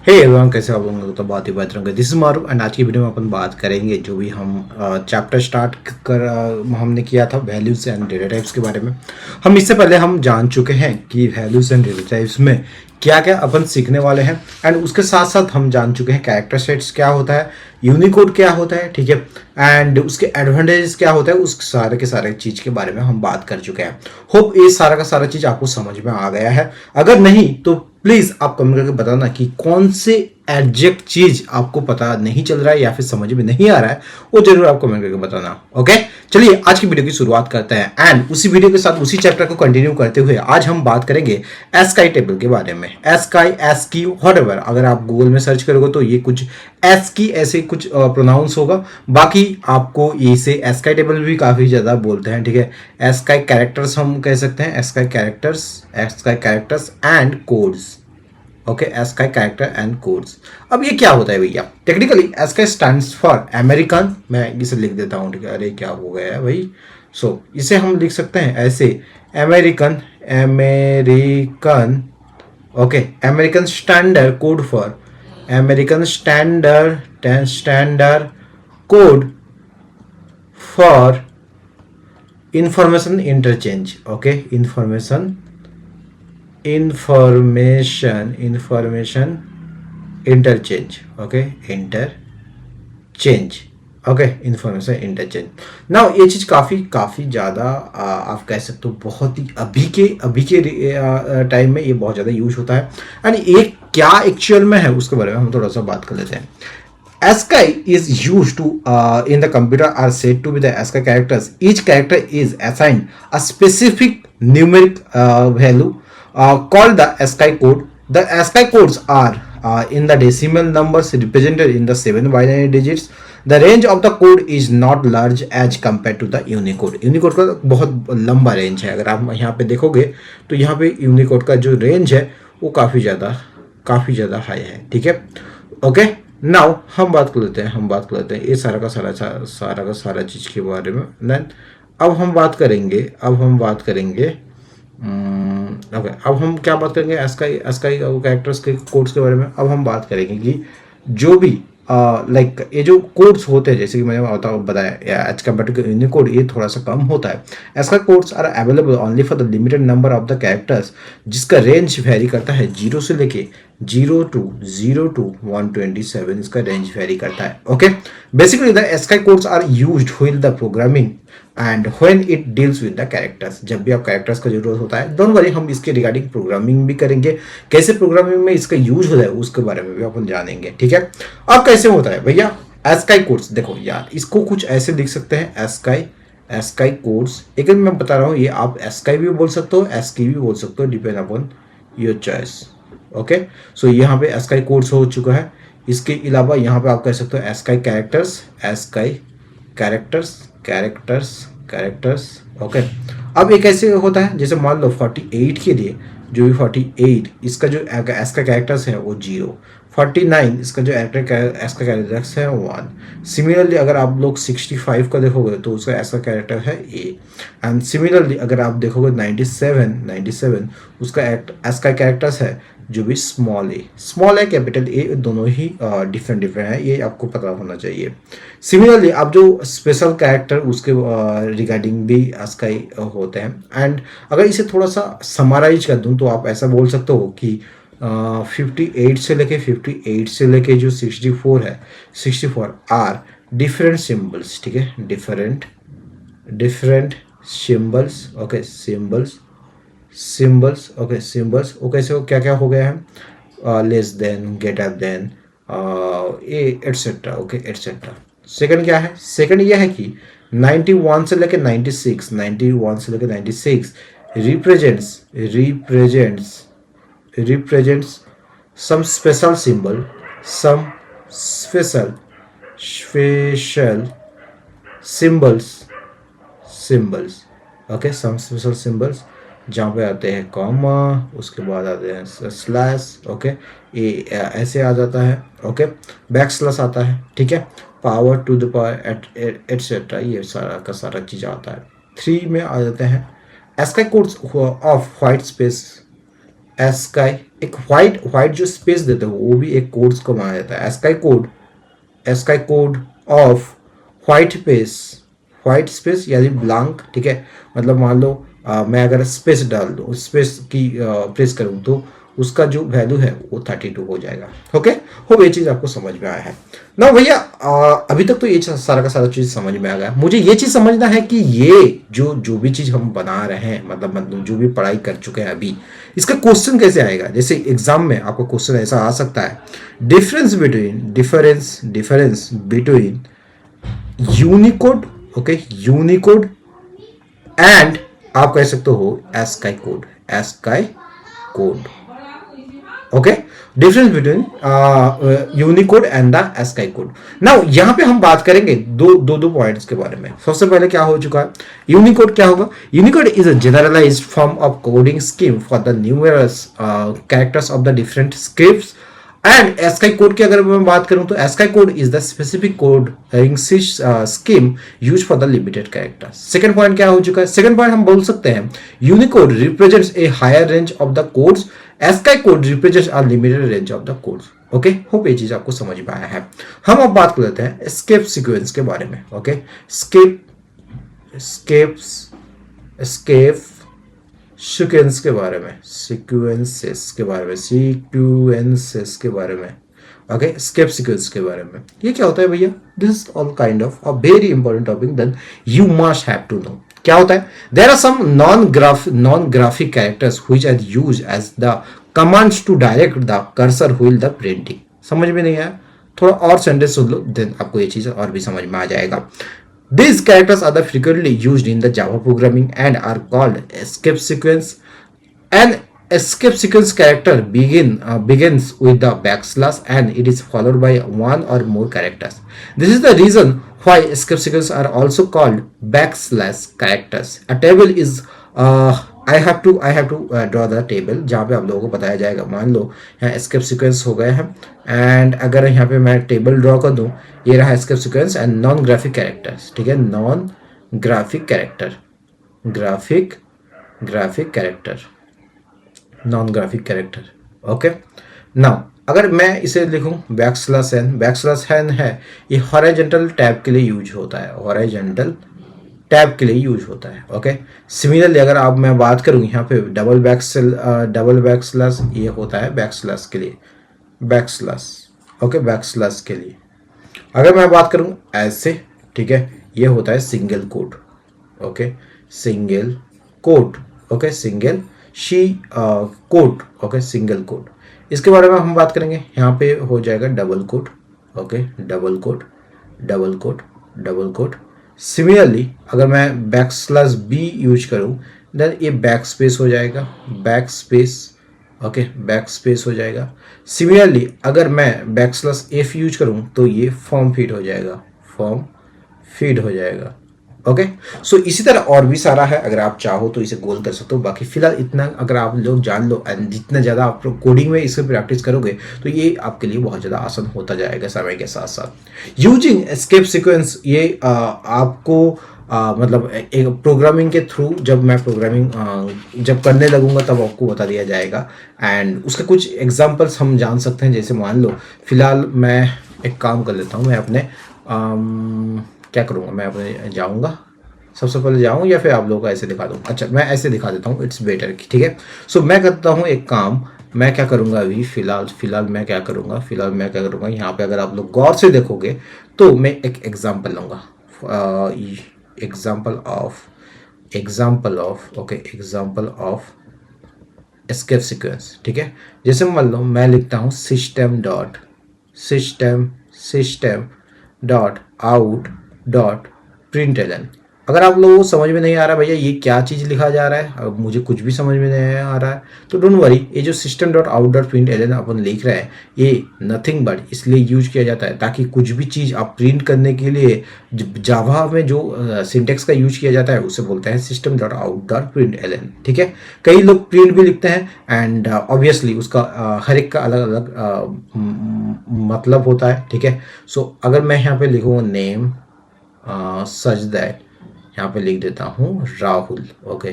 Hey everyone, कैसे आप लोग तो बहुत ही बेहतर होंगे। दिस इज मारूफ एंड आज की वीडियो में अपन बात करेंगे जो भी हम चैप्टर स्टार्ट कर हमने किया था वैल्यूज एंड डेटा टाइप्स के बारे में। हम इससे पहले हम जान चुके हैं कि वैल्यूज एंड डेटा टाइप्स में क्या क्या अपन सीखने वाले हैं एंड उसके साथ साथ हम जान चुके हैं कैरेक्टर सेट्स क्या होता है, यूनिकोड क्या होता है, ठीक है, एंड उसके एडवांटेजेस क्या होता है, उस सारे के सारे चीज के बारे में हम बात कर चुके हैं। होप ये सारा का सारा चीज आपको समझ में आ गया है। अगर नहीं तो प्लीज आप कमेंट करके बताना कि कौन से एग्जैक्ट चीज आपको पता नहीं चल रहा है या फिर समझ में नहीं आ रहा है, वो जरूर आप कमेंट करके बताना। ओके, चलिए आज की वीडियो की शुरुआत करते हैं एंड उसी वीडियो के साथ उसी चैप्टर को कंटिन्यू करते हुए आज हम बात करेंगे एस्काई टेबल के बारे में। एस्काई, एस्की, व्हाटएवर, अगर आप गूगल में सर्च करोगे तो ये कुछ एस्की ऐसे कुछ प्रोनाउंस होगा। बाकी आपको इसे एस्काई टेबल भी काफी ज्यादा बोलते हैं, ठीक है। एस्काई कैरेक्टर्स हम कह सकते हैं, ASCII characters and codes. Okay, ASCII character and codes. अब ये क्या होता है भैया? Technically ASCII stands for American. मैं इसे लिख देता हूँ, ठीक है। अरे क्या हो गया है भाई? इसे हम लिख सकते हैं ऐसे, American American okay, American standard code for American standard code for information interchange. Okay, information interchange. Okay, interchange. Okay, information interchange. Now ये चीज काफी ज्यादा आप कह सकते हो बहुत ही अभी के टाइम में ये बहुत ज्यादा यूज होता है एंड ये क्या एक्चुअल में है उसके बारे में हम थोड़ा सा बात कर लेते हैं। ASCII is used to in the computer are said to be the ASCII characters. Each character is assigned a specific numeric value called the ASCII code. The ASCII codes are in the decimal numbers represented in the 7 binary digits. The range of the code is not large as compared to the Unicode. Unicode का बहुत लंबा range है। अगर आप यहाँ पे देखोगे तो यहाँ पे Unicode का जो रेंज है वो काफ़ी ज़्यादा हाई है, ठीक है। ओके, नाउ हम बात कर लेते हैं ये सारा का सारा चीज के बारे में। देन अब हम बात करेंगे ओके, अब हम क्या बात करेंगे एस्काई कैरेक्टर्स के कोड्स के बारे में। अब हम बात करेंगे कि जो भी लाइक ये जो कोड्स होते हैं, जैसे कि मैंने बताया एज कम्पेयर टू यूनिकोड ये थोड़ा सा कम होता है। ASCII codes are available only for the limited number of the characters, जिसका रेंज वेरी करता है 0 से लेके 0 to 127 इसका रेंज वेरी करता है। Okay, basically the ASCII codes are used while the programming and when it deals with the characters. जब भी आप कैरेक्टर्स का जरूरत होता है, डोंट वरी, हम इसके रिगार्डिंग प्रोग्रामिंग भी करेंगे। कैसे प्रोग्रामिंग में इसका यूज होता है उसके बारे में भी अपन जानेंगे, ठीक है। अब कैसे होता है भैया एस्काई कोड्स? देखो यार, इसको कुछ ऐसे लिख सकते हैं, एस्काई कोड्स। एक मैं बता रहा हूँ, ये आप एस्काई भी बोल सकते हो, एस्की भी बोल सकते हो, depend upon your choice. Okay, so यहाँ पे एस्काई कोड्स हो चुका है। इसके अलावा यहाँ पे आप कह सकते हो एस्काई कैरेक्टर्स। ओके, अब ये कैसे होता है? जैसे मान लो 48 के लिए जो भी 48 इसका जो एस्का कैरेक्टर्स है वो 0, 49 इसका जो एस्का कैरेक्टर्स है 1। सिमिलरली अगर आप लोग 65 का देखोगे तो उसका एस्का कैरेक्टर है A एंड सिमिलरली अगर आप देखोगे 97 उसका एस्का कैरेक्टर्स है जो भी स्मॉल ए कैपिटल ए दोनों ही डिफरेंट है, ये आपको पता होना चाहिए। सिमिलरली आप जो स्पेशल कैरेक्टर उसके रिगार्डिंग भी एस्काई होते हैं। एंड अगर इसे थोड़ा सा समराइज कर दूं तो आप ऐसा बोल सकते हो कि 58 से लेके जो 64 है, 64 आर डिफरेंट सिंबल्स, ठीक है, different symbols. Okay, symbols. Okay, symbols वो कैसे हो, क्या हो गया है? लेस देन, ग्रेटर देन, ए एटसेट्रा। Okay, etcetera. सेकंड क्या है? सेकंड यह है कि 91 से लेके 96 represents some special symbol, some special symbols। Okay, some special symbols जहाँ पे आते हैं कॉमा, उसके बाद आते हैं स्लैश। ओके, ये ऐसे आ जाता है। ओके, बैक स्लैश आता है, ठीक है, power to the power etcetera, ये सारा का सारा चीज आता है। 3 में आ जाते हैं ASCII codes of white space ASCII, एक व्हाइट जो स्पेस देते हैं वो भी एक कोड्स को माना जाता है। ASCII code of white space यानी ब्लैंक, ठीक है। मतलब मान लो मैं अगर स्पेस डाल दूँ, स्पेस की प्रेस करूँ तो उसका जो वैल्यू है वो 32 हो जाएगा। ओके, होप ये चीज़ आपको समझ में आया है ना भैया। अभी तक तो ये सारा का सारा चीज़ समझ में आ गया। मुझे ये चीज़ समझना है कि ये जो भी चीज़ हम बना रहे हैं, मतलब जो भी पढ़ाई कर चुके हैं अभी, इसका क्वेश्चन कैसे आएगा। जैसे एग्जाम में आपका क्वेश्चन ऐसा आ सकता है, difference between Unicode, okay, Unicode and आप कह सकते हो ASCII code, okay, difference between Unicode and the ASCII code. Now यहाँ पे हम बात करेंगे दो पॉइंट्स के बारे में। सबसे पहले क्या हो चुका है, यूनिकोड क्या होगा। Unicode is a generalised form of coding scheme for the numerous characters of the different scripts. And ASCII code की अगर मैं बात करूं तो ASCII code is the specific code scheme use for the limited characters. Second point क्या हो चुका है, सेकंड पॉइंट हम बोल सकते हैं Unicode represents a higher range of the codes, ASCII code represents a limited range of the codes. Okay, hope ये चीज आपको समझ में आया है। हम अब बात कर लेते हैं एस्केप सीक्वेंस के बारे में। ओके, एस्केप सीक्वेंस के बारे में, सीक्वेंसेस के बारे में। ओके, एस्केप सीक्वेंस के बारे में, ये क्या होता है भैया। This is all kind of a very important topic that you must have to know. क्या होता है, there are some non graphic characters which are used as the commands to direct the cursor while the printing. समझ में नहीं आया, थोड़ा और sentence सुन लो, then आपको ये चीज और भी समझ में आ जाएगा। These characters are frequently used in the Java programming and are called escape sequence. An escape sequence character begins with the backslash and it is followed by one or more characters. This is the reason why escape sequences are also called backslash characters. A table is I have to draw the table जहाँ पे आप लोगों को बताया जाएगा। मान लो यहाँ escape sequence हो गए हैं एंड अगर यहाँ पे मैं टेबल ड्रॉ कर दूँ, ये रहा escape sequence and non graphic characters, ठीक है, non graphic character, non graphic character. Okay, now अगर मैं इसे लिखूं बैकस्लैश एन है, ये हॉरिजॉन्टल टैब के लिए यूज होता है, हॉरिजॉन्टल टैब के लिए यूज होता है। ओके, सिमिलरली अगर आप मैं बात करूं यहाँ पे डबल बैकस्लैश, ये होता है बैकस्लैश के लिए, ओके, बैकस्लैश के लिए। अगर मैं बात करूं ऐसे, ठीक है, ये होता है single quote, okay, single quote, okay, single quote, okay, single quote. इसके बारे में हम बात करेंगे, यहाँ पे हो जाएगा double quote, okay, double quote. Similarly अगर मैं बैकस्लैश बी यूज करूं देन ये बैक स्पेस हो जाएगा, ओके, बैक स्पेस हो जाएगा। सिमिलरली अगर मैं बैकस्लैश एफ यूज करूं तो ये फॉर्म फीड हो जाएगा, ओके। सो इसी तरह और भी सारा है, अगर आप चाहो तो इसे गोल कर सकते हो। बाकी फिलहाल इतना अगर आप लोग जान लो एंड जितना ज़्यादा आप कोडिंग में इसे प्रैक्टिस करोगे तो ये आपके लिए बहुत ज़्यादा आसान होता जाएगा समय के साथ साथ। यूजिंग एस्केप सीक्वेंस, ये आपको मतलब एक प्रोग्रामिंग के थ्रू जब मैं प्रोग्रामिंग जब करने लगूंगा तब आपको बता दिया जाएगा एंड उसके कुछ एग्जांपल्स हम जान सकते हैं। जैसे मान लो फिलहाल मैं एक काम कर लेता हूँ, मैं अपने क्या करूँगा, मैं अपने जाऊँगा, सबसे पहले जाऊँ या फिर आप लोगों को ऐसे दिखा दूँ। अच्छा, मैं ऐसे दिखा देता हूँ, इट्स बेटर, ठीक है। सो मैं करता हूँ एक काम, मैं क्या करूँगा अभी फिलहाल मैं क्या करूँगा यहाँ पे अगर आप लोग गौर से देखोगे तो मैं एक एग्जाम्पल लूँगा, एग्जाम्पल ऑफ एस्केप सीक्वेंस, ठीक है। जैसे मान लो मैं लिखता हूँ सिस्टम डॉट println। अगर आप लोगों को समझ में नहीं आ रहा भैया ये क्या चीज़ लिखा जा रहा है, अब मुझे कुछ भी समझ में नहीं आ रहा है, तो डोंट वरी, ये जो system dot out dot println अपन लिख रहे हैं ये नथिंग बट इसलिए यूज किया जाता है ताकि कुछ भी चीज़ आप प्रिंट करने के लिए जावा में जो सिंटेक्स का यूज किया जाता है उसे बोलते हैं system dot out dot println, ठीक है। कई लोग प्रिंट भी लिखते हैं एंड ऑब्वियसली उसका हर एक का अलग अलग मतलब होता है, ठीक है। सो अगर मैं यहाँ पे लिखूँगा नेम सच दैट, यहाँ पे लिख देता हूँ Rahul, okay,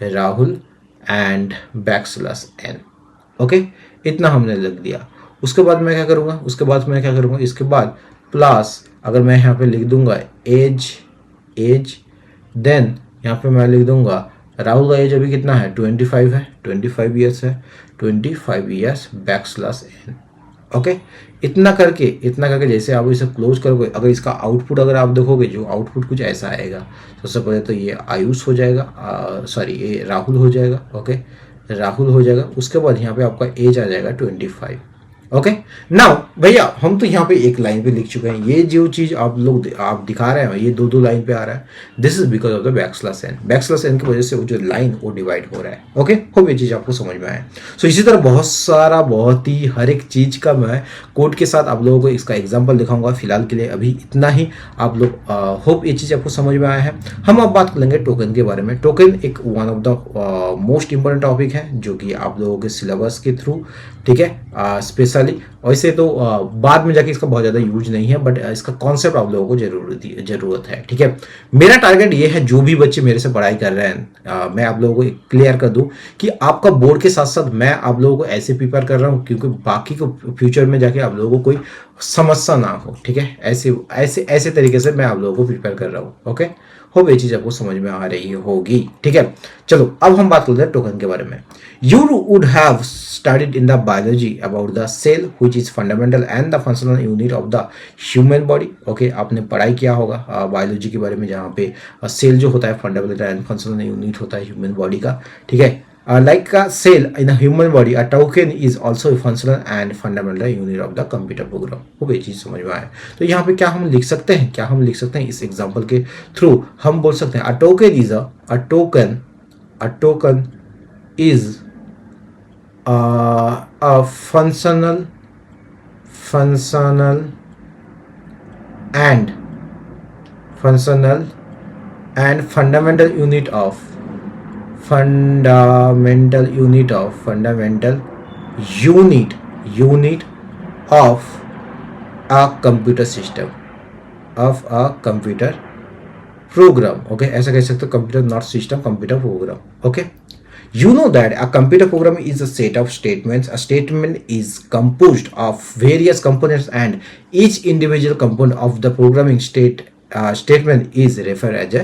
Rahul and backslash n, okay, इतना हमने लिख दिया। उसके बाद मैं क्या करूँगा, इसके बाद प्लस अगर मैं यहाँ पे लिख दूंगा एज, देन यहाँ पे मैं लिख दूंगा राहुल का एज अभी कितना है, 25 है, 25 ईयर्स है, 25 ईयर्स /n। ओके, इतना करके जैसे आप इसे क्लोज करोगे, अगर इसका आउटपुट अगर आप देखोगे, जो आउटपुट कुछ ऐसा आएगा। सबसे पहले तो ये आयुष हो जाएगा, सॉरी ये राहुल हो जाएगा। ओके, राहुल हो जाएगा। उसके बाद यहाँ पे आपका एज आ जाएगा 25। ओके, नाउ भैया हम तो यहाँ पे एक लाइन पे लिख चुके हैं। ये जो चीज आप दिखा रहे हैं, ये दो लाइन पे आ रहा है। This is because of the backslash n की वजह से वो जो लाइन वो डिवाइड हो रहा है। ओके, होप ये चीज आपको समझ में आए। सो इसी तरह बहुत ही हर एक चीज का मैं कोड के साथ आप लोगों को इसका एग्जाम्पल दिखाऊंगा। फिलहाल के लिए अभी इतना ही। आप लोग होप ये चीज आपको समझ में आया है। हम अब बात कर लेंगे टोकन के बारे में। टोकन एक one of the most important topic है, जो कि आप लोगों के सिलेबस के थ्रू, ठीक है, स्पेशली वैसे तो बाद में जाके इसका बहुत ज़्यादा यूज नहीं है, बट इसका कॉन्सेप्ट आप लोगों को जरूरत है। ठीक है, मेरा टारगेट ये है, जो भी बच्चे मेरे से पढ़ाई कर रहे हैं, मैं आप लोगों को क्लियर कर दूं कि आपका बोर्ड के साथ साथ मैं आप लोगों को ऐसे प्रिपेयर कर रहा हूं क्योंकि बाकी को फ्यूचर में जाके आप लोगों को कोई समस्या ना हो। ठीक है, ऐसे तरीके से मैं आप लोगों को प्रिपेयर कर रहा हूँ। ओके, होप ये चीज आपको समझ में आ रही होगी। ठीक है, चलो अब हम बात करते हैं टोकन के बारे में। You would have studied in the biology about the cell which is fundamental and the functional unit of the human body. Okay, आपने पढ़ाई किया होगा बायोलॉजी के बारे में, जहाँ पे सेल जो होता है फंडामेंटल एंड फंक्शनल यूनिट होता है ह्यूमन बॉडी का। ठीक है, like a cell in a human body, a token is also a functional and fundamental unit of the computer program। वो भी चीज समझ में आए तो यहाँ पे क्या हम लिख सकते हैं, इस एग्जांपल के थ्रू हम बोल सकते हैं a token is a functional and fundamental unit of a computer system, of a computer program। okay, ऐसा कह सकते हो, computer not system, computer program. okay, you know that a computer program is a set of statements. A statement is composed of various components and each individual component of the programming statement is referred as a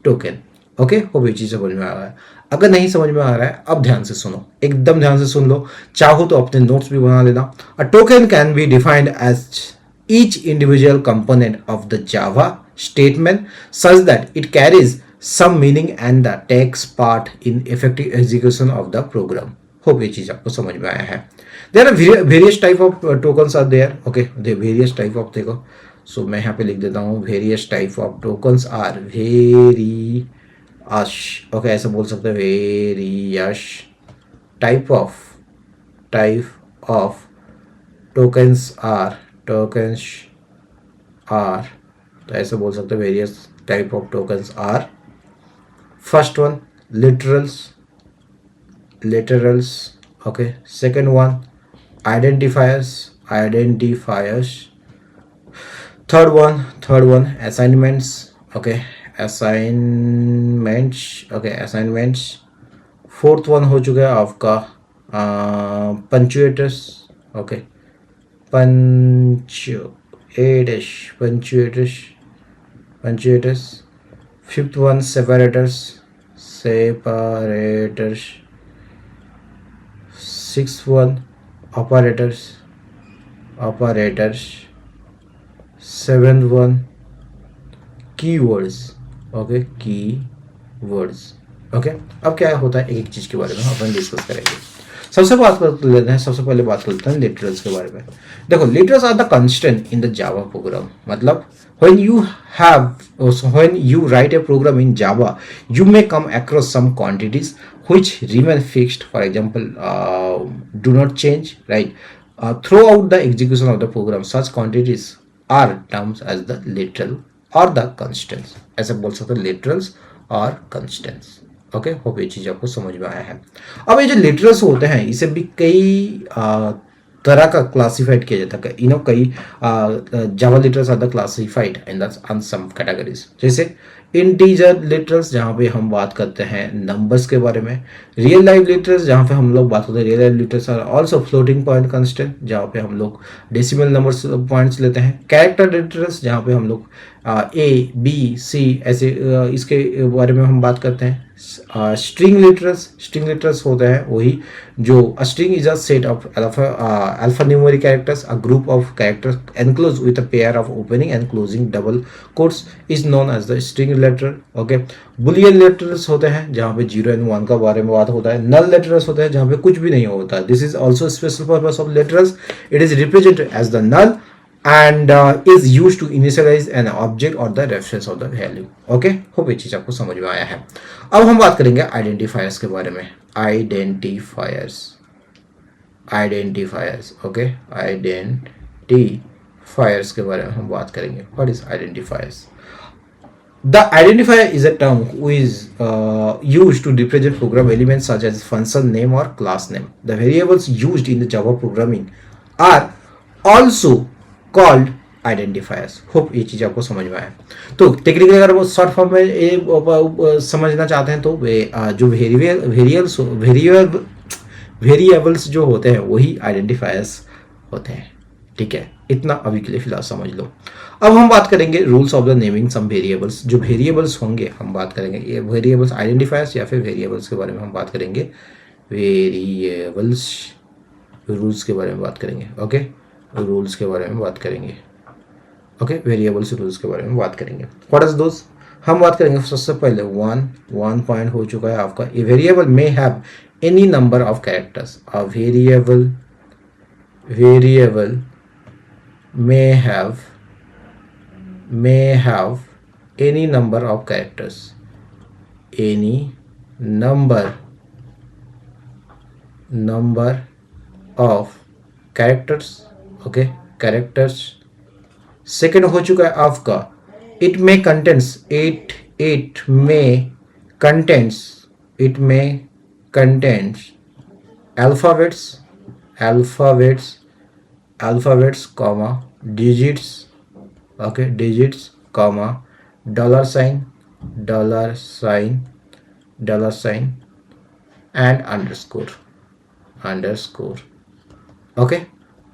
token। Okay, वो भी चीज समझ में आ रहा है। अगर नहीं समझ में आ रहा है, अब ध्यान से सुनो, एकदम ध्यान से सुन लो, चाहो तो अपने नोट्स भी बना लेना। A token can be defined as each individual component of the Java statement such that it carries some meaning and that takes part in effective execution of the program। Hope ये चीज आपको समझ में आया है। There are various type of tokens are there। okay, the various type of, देखो, so मैं यहाँ पे लिख देता हूँ, various type of tokens are okay, ऐसा बोल सकते हैं, various type of tokens are तो ऐसे बोल सकते हैं, various type of tokens are, first one literals, okay, second one identifiers, third one assignments, okay, assignments, fourth one हो चुका है आपका punctuators, okay, punctuators, fifth one separators, sixth one operators, seventh one keywords, okay, okay, अब क्या होता है, एक एक चीज के बारे में अपन डिस्कस करेंगे। सबसे पहले बात करते हैं लिटरल्स के बारे में। देखो, literals are the constant in the Java program. मतलब when you write a program in Java, you may come across some quantities which remain fixed. For example, do not change, right? Throughout the execution of the program, such quantities are termed as the literal or the constants। ऐसे बोल सकते हैं, literals और constants। Okay, hope ये चीज आपको समझ में आया है। अब ये जो लिटरल्स होते हैं, इसे भी कई तरह का क्लासिफाइड किया जाता है। कई Java literals are the classified in the some categories. जैसे इंटीजर लिटरल्स जहाँ पे हम बात करते हैं नंबर्स के बारे में, रियल लाइफ लिटरल्स जहाँ पे हम लोग बात करते हैं real life literals are also floating point constant जहाँ पे हम लोग डेसिमल नंबर्स पॉइंट्स लेते हैं, कैरेक्टर लिटरल्स जहाँ पे हम लोग ए बी सी ऐसे इसके बारे में हम बात करते हैं, स्ट्रिंग लिटरल्स होते हैं वही जो string is a set of alpha numeric characters, a group of characters enclose with a pair of opening and closing double quotes is known as the string letter. Okay, Boolean letters होते हैं जहाँ पे 0 and 1 का बारे में बात होता है, नल लेटर्स होते हैं जहाँ पे कुछ भी नहीं होता। This is also special purpose of letters, it is represented as the null and is used to initialize an object or the reference of the value। Okay, hope ये चीज आपको समझ में आया है। अब हम बात करेंगे आइडेंटिफायर्स के बारे में। आइडेंटिफायर्स ओके, आइडेंटिफायर्स के बारे में हम बात करेंगे। What is identifiers? The identifier is a term who is used to represent program elements such as function name or class name. The variables used in the Java programming are also called identifiers. Hope ये चीज आपको समझ में आया। तो technically अगर वो short form में ये समझना चाहते हैं तो जो वेरिएबल्स जो होते हैं वही आइडेंटिफायर्स होते हैं। ठीक है, इतना अभी के लिए फिलहाल समझ लो। अब हम बात करेंगे rules of the naming some variables. जो वेरिएबल्स होंगे हम बात करेंगे ये वेरिएबल्स आइडेंटिफायर्स या फिर वेरिएबल्स के बारे में हम बात करेंगे। वेरिएबल्स रूल्स के बारे में बात करेंगे। ओके, रूल्स के बारे में बात करेंगे। ओके, वेरिएबल्स रूल्स के बारे में बात करेंगे। व्हाट इज दोस? हम बात करेंगे सबसे पहले वन पॉइंट हो चुका है आपका। A variable may have any number of characters. A variable may have any number of characters, any number of characters। Okay, characters. Second हो चुका है आपका it may contents alphabets comma digits. Okay, digits comma dollar sign and underscore. Okay,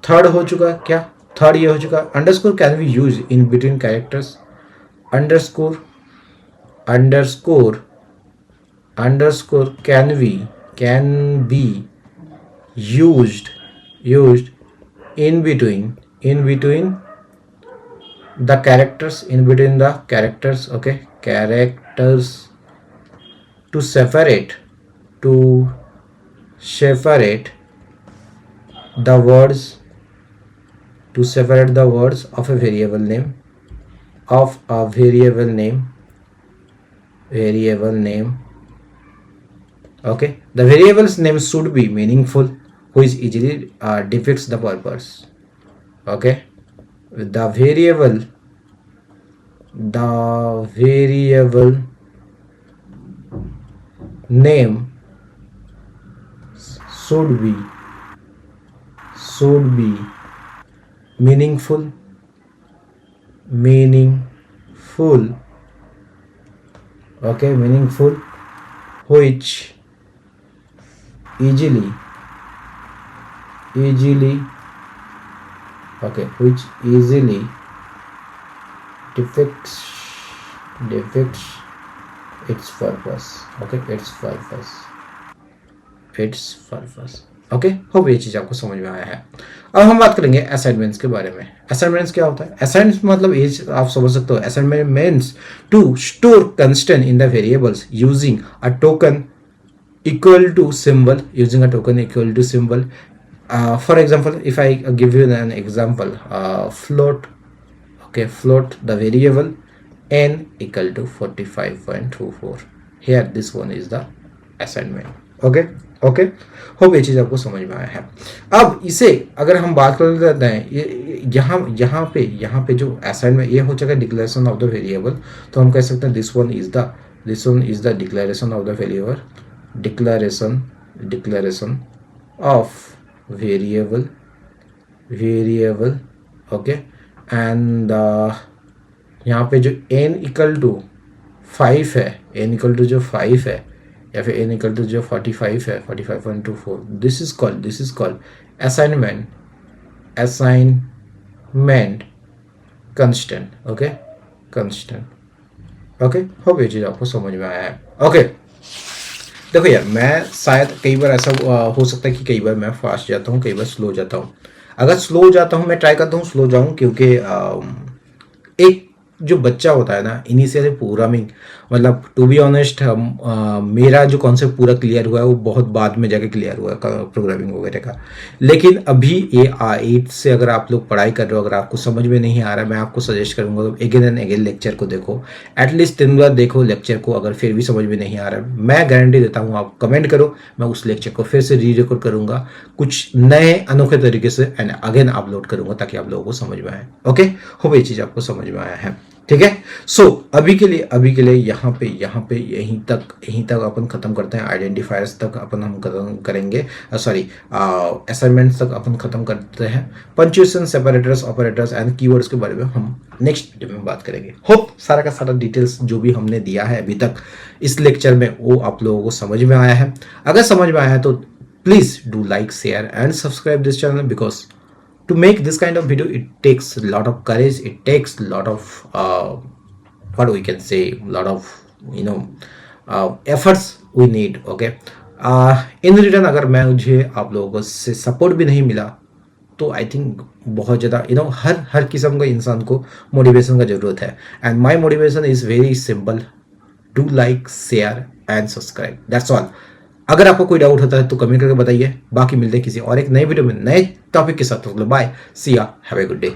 third हो चुका है क्या? Third ये हो चुका है underscore can be use in between characters. Underscore can be used in between the characters, okay, characters to separate the words of a variable name okay. The variable's name should be meaningful which easily depicts the purpose। okay, the variable name should be meaningful okay, which easily depicts its purpose। okay, its purpose। Okay, hope ये चीज आपको समझ में आया है। अब हम बात करेंगे असाइनमेंट्स के बारे में। असाइनमेंट्स क्या होता है? असाइनमेंट्स मतलब ये आप समझ सकते हो, assignment means to store constant in the variables using a token equal to symbol. For example, if I give you an example, float the variable n equal to 45.24। here this one is the assignment। okay, hope ये चीज आपको समझ में आया है। अब इसे अगर हम बात कर लेते हैं यहाँ पे जो असाइनमेंट ये हो चुका है डिक्लेरेशन ऑफ द वेरिएबल, तो हम कह सकते हैं this one is the declaration of the variable, declaration of variable okay, and यहाँ पे जो n इक्वल टू 5 है, n इक्वल टू जो 5 है या फिर n इक्वल टू जो 45 है, 45.24, this is called assignment constant. Okay, constant. Okay, hope ये चीज़ आपको समझ में आया है। ओके, देखो यार, मैं शायद कई बार ऐसा हो सकता है कि कई बार मैं फास्ट जाता हूँ, कई बार स्लो जाता हूँ। अगर स्लो जाता हूँ, मैं ट्राई करता हूँ स्लो जाऊँ, क्योंकि एक जो बच्चा होता है ना, इनिशियली प्रोग्रामिंग, मतलब टू बी ऑनेस्ट, मेरा जो कॉन्सेप्ट पूरा क्लियर हुआ है वो बहुत बाद में जाके क्लियर हुआ है प्रोग्रामिंग वगैरह का। लेकिन अभी ये 8 से अगर आप लोग पढ़ाई कर रहे हो, अगर आपको समझ में नहीं आ रहा, मैं आपको सजेस्ट करूंगा अगेन एंड अगेन लेक्चर को देखो, एटलीस्ट 3 बार देखो लेक्चर को। अगर फिर भी समझ में नहीं आ रहा, मैं गारंटी देता हूँ, आप कमेंट करो, मैं उस लेक्चर को फिर से री रिकॉर्ड करूंगा, कुछ नए अनोखे तरीके से एंड अगेन अपलोड करूंगा, ताकि आप लोगों को समझ में आए। ओके, होप ये चीज़ आपको समझ में आया है। ठीक है, सो अभी के लिए यहाँ पे यहीं तक अपन खत्म करते हैं। आइडेंटिफायर्स तक अपन हम खत्म करेंगे, सॉरी असाइनमेंट्स तक अपन खत्म करते हैं। Punctuation, separators, operators and keywords के बारे में हम नेक्स्ट वीडियो में बात करेंगे। होप सारा का सारा डिटेल्स जो भी हमने दिया है अभी तक इस लेक्चर में, वो आप लोगों को समझ में आया है। अगर समझ में आया है तो please do like, share and subscribe this channel, because to make this kind of video it takes a lot of courage, it takes a lot of what we can say, lot of efforts we need. Okay, in return अगर मैं मुझे आप लोगों से support भी नहीं मिला तो आई थिंक बहुत ज़्यादा हर किस्म का इंसान को मोटिवेशन का ज़रूरत है। And my motivation is very simple, do like, share and subscribe, that's all. अगर आपको कोई डाउट होता है तो कमेंट करके बताइए। बाकी मिलते हैं किसी और एक नए वीडियो में नए टॉपिक के साथ। बाय, सी या, हैव ए गुड डे।